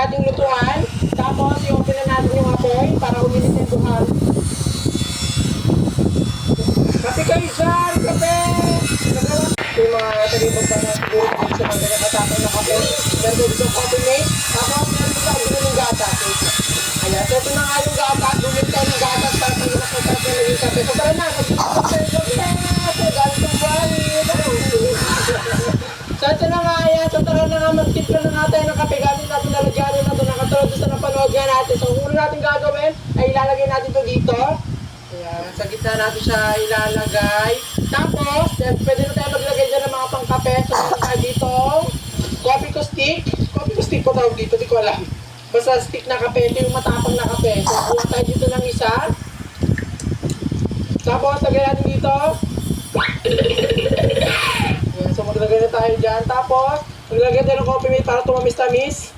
ating lutuan. Tapos, i-open na natin yung apoy para uminit yung duhan. Kape kayo dyan! Kape! Yung mga talibog pa na siguro sa mga nakatapang na kape. Meron ko isang coffee mate. Tapos, meron ko sa akin ng gatas. Ayan, so ito na nga yung gatas. Bumili tayo ng gatas para pag nakasarap na naging kape. So tara na, so ito na nga yan. So tara na nga, magtimpla na natin ng kape. Gamit natin nalagyan na ito. Nakatulad sa napanood nga natin. So kung natin gagawin, ay ilalagay natin ito dito. Ayan, sa gitna natin siya ilalagay. Tapos, pwede na tayo maglagay dyan ng mga pangkape. So meron tayo dito, coffee ko stick. Coffee ko stick ko tawag dito, di ko alam. Basta stick na kape, ito yung matapang na kape. So, kuha tayo dito ng isa. Tapos, lagay natin dito. Ayan, so, maglagay na tayo dyan. Tapos, maglagay tayo ng coffee mate para tumamis-tamis.